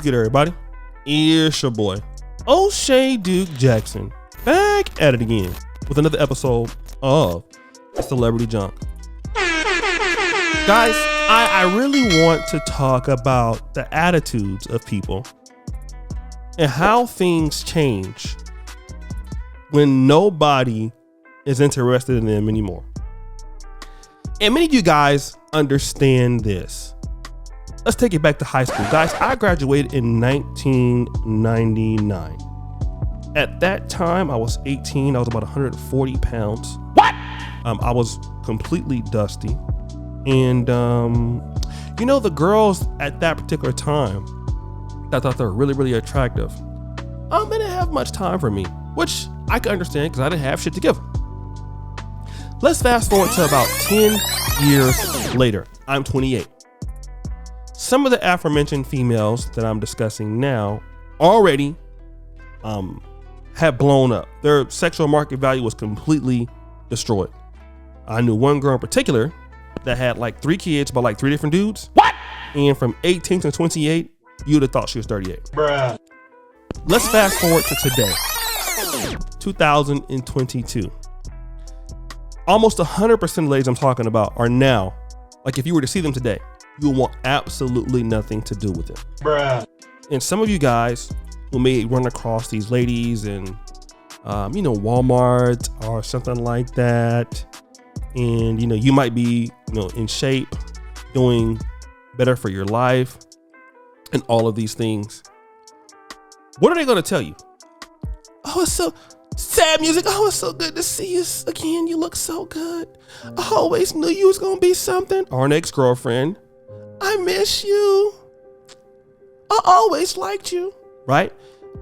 What's good, everybody? It's your boy, O'Shea Duke Jackson, back at it again with another episode of Celebrity Junk. Guys, I really want to talk about the attitudes of people and how things change when nobody is interested in them anymore. And many of you guys understand this. Let's take it back to high school. Guys, I graduated in 1999. At that time, I was 18. I was about 140 pounds. What? I was completely dusty. And, the girls at that particular time, I thought they were really, really attractive. They didn't have much time for me, which I could understand because I didn't have shit to give them. Let's fast forward to about 10 years later. I'm 28. Some of the aforementioned females that I'm discussing now already have blown up. Their sexual market value was completely destroyed. I knew one girl in particular that had like 3 kids by like 3 different dudes. What? And from 18 to 28, you'd have thought she was 38. Bruh. Let's fast forward to today, 2022. Almost 100% of ladies I'm talking about are now, like if you were to see them today, you will want absolutely nothing to do with it. Bruh. And some of you guys who may run across these ladies in, Walmart or something like that. And, you might be, in shape, doing better for your life and all of these things. What are they going to tell you? Oh, it's so sad music. Oh, it's so good to see you again. You look so good. I always knew you was going to be something. Or an ex-girlfriend. I miss you. I always liked you. Right?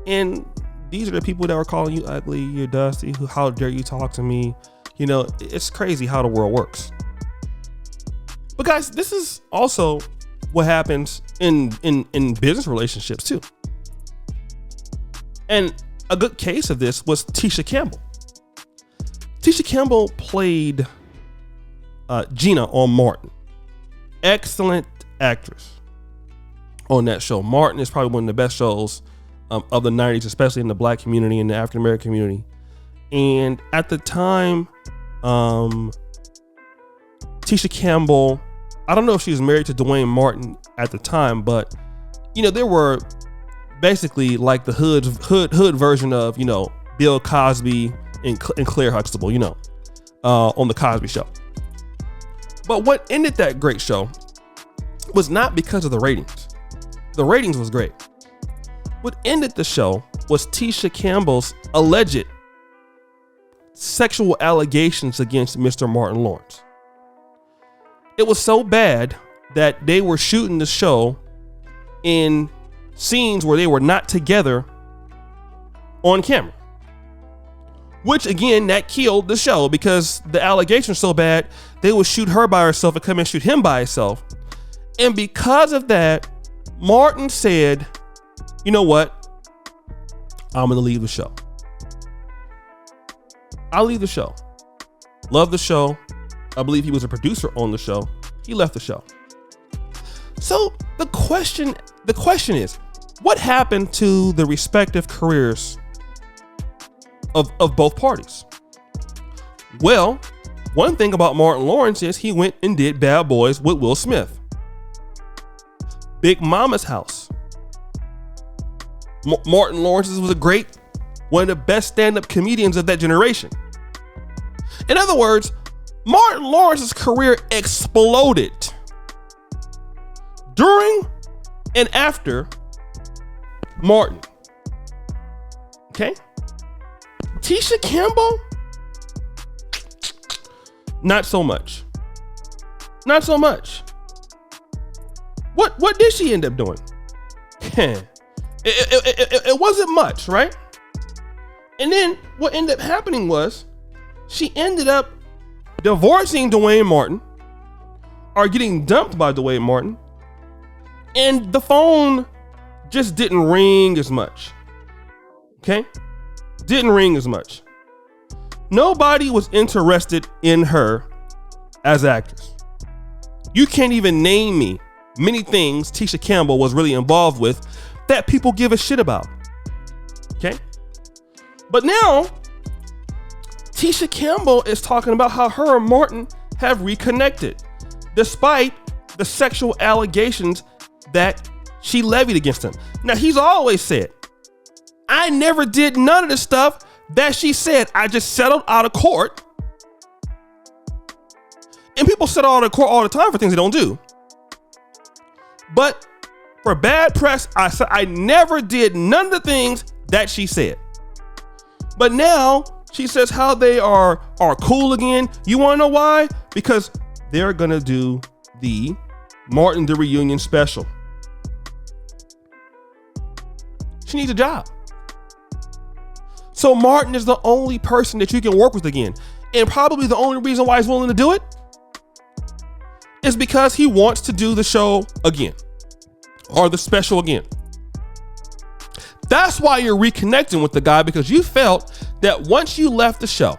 And these are the people that were calling you ugly, you're dusty, how dare you talk to me? It's crazy how the world works. But guys, this is also what happens in business relationships too. And a good case of this was Tisha Campbell. Tisha Campbell played Gina on Martin. Excellent actress on that show. Martin is probably one of the best shows of the 90s, especially in the Black community and the African American community. And at the time, Tisha Campbell, I don't know if she was married to Dwayne Martin at the time, but there were basically like the hood version of Bill Cosby and Claire Huxtable, on the Cosby Show. But what ended that great show was not because of the ratings. The ratings was great. What ended the show was Tisha Campbell's alleged sexual allegations against Mr. Martin Lawrence. It was so bad that they were shooting the show in scenes where they were not together on camera. Which again, that killed the show because the allegations so bad, they would shoot her by herself and come and shoot him by himself. And because of that, Martin said, you know what? I'm going to leave the show. I'll leave the show. Love the show. I believe he was a producer on the show. He left the show. So the question is, what happened to the respective careers of both parties? Well, one thing about Martin Lawrence is he went and did Bad Boys with Will Smith. Big Mama's House. Martin Lawrence was one of the best stand-up comedians of that generation. In other words, Martin Lawrence's career exploded during and after Martin. Okay? Tisha Campbell? Not so much. Not so much. What did she end up doing? It wasn't much, right? And then what ended up happening was she ended up divorcing Dwayne Martin or getting dumped by Dwayne Martin. And the phone just didn't ring as much. Okay? Didn't ring as much. Nobody was interested in her as an actress. You can't even name me many things Tisha Campbell was really involved with that people give a shit about. Okay. But now Tisha Campbell is talking about how her and Martin have reconnected despite the sexual allegations that she levied against him. Now, he's always said, I never did none of the stuff that she said. I just settled out of court. And people settle out of court all the time for things they don't do. But for bad press, I said I never did none of the things that she said. But now she says how they are cool again. You want to know why? Because they're going to do the Martin the Reunion special. She needs a job. So Martin is the only person that you can work with again. And probably the only reason why he's willing to do it is because he wants to do the show again or the special again. That's why you're reconnecting with the guy, because you felt that once you left the show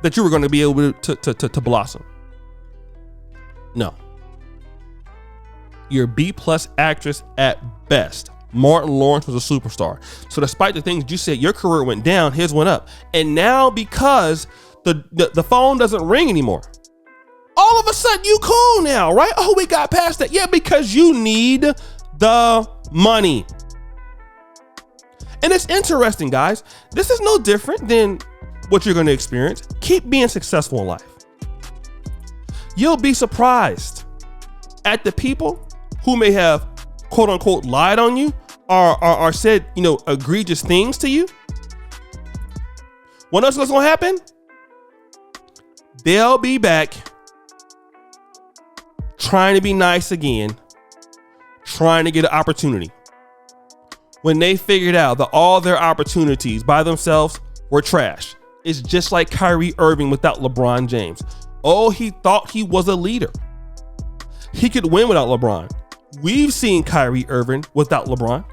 that you were going to be able to blossom. No. You're a B+ actress at best. Martin Lawrence was a superstar. So despite the things you said, your career went down, his went up. And now because the phone doesn't ring anymore, all of a sudden you cool now, right? Oh, we got past that. Yeah, because you need the money. And it's interesting, guys. This is no different than what you're going to experience. Keep being successful in life. You'll be surprised at the people who may have quote unquote lied on you or said, egregious things to you. What else is going to happen? They'll be back trying to be nice again, trying to get an opportunity. When they figured out that all their opportunities by themselves were trash. It's just like Kyrie Irving without LeBron James. Oh, he thought he was a leader. He could win without LeBron. We've seen Kyrie Irving without LeBron.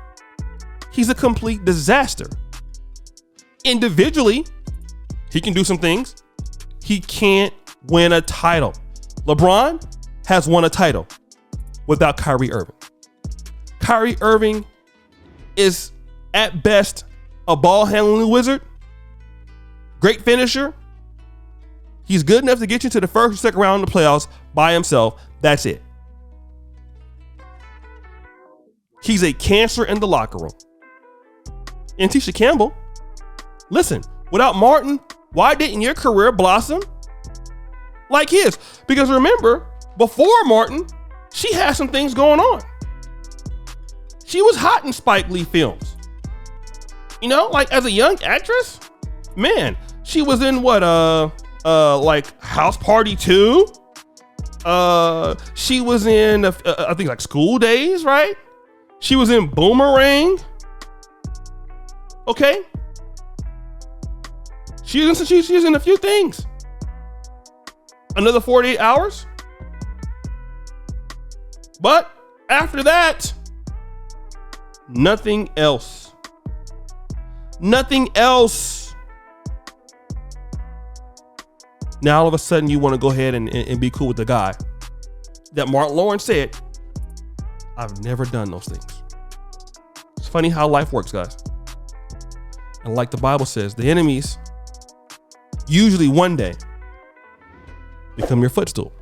He's a complete disaster. Individually, he can do some things. He can't win a title. LeBron has won a title without Kyrie Irving. Kyrie Irving is at best a ball handling wizard, great finisher. He's good enough to get you to the first or second round of the playoffs by himself. That's it. He's a cancer in the locker room. And Tisha Campbell, listen, without Martin, why didn't your career blossom like his? Because remember, before Martin, she had some things going on. She was hot in Spike Lee films. Like as a young actress, man, she was in like House Party 2. She was in, I think like School Days, right? She was in Boomerang. Okay. She's in a few things. Another 48 Hours. But after that, nothing else. Nothing else. Now all of a sudden you want to go ahead and be cool with the guy that Martin Lawrence said, I've never done those things. It's funny how life works, guys. And like the Bible says, the enemies usually one day become your footstool.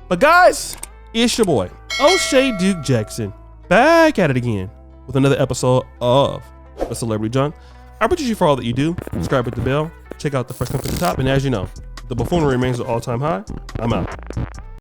But guys, it's your boy, O'Shea Duke Jackson, back at it again with another episode of The Celebrity Junk. I appreciate you for all that you do. Subscribe, hit the bell, check out the first link at the top. And as you know, the buffoonery remains at all-time high. I'm out.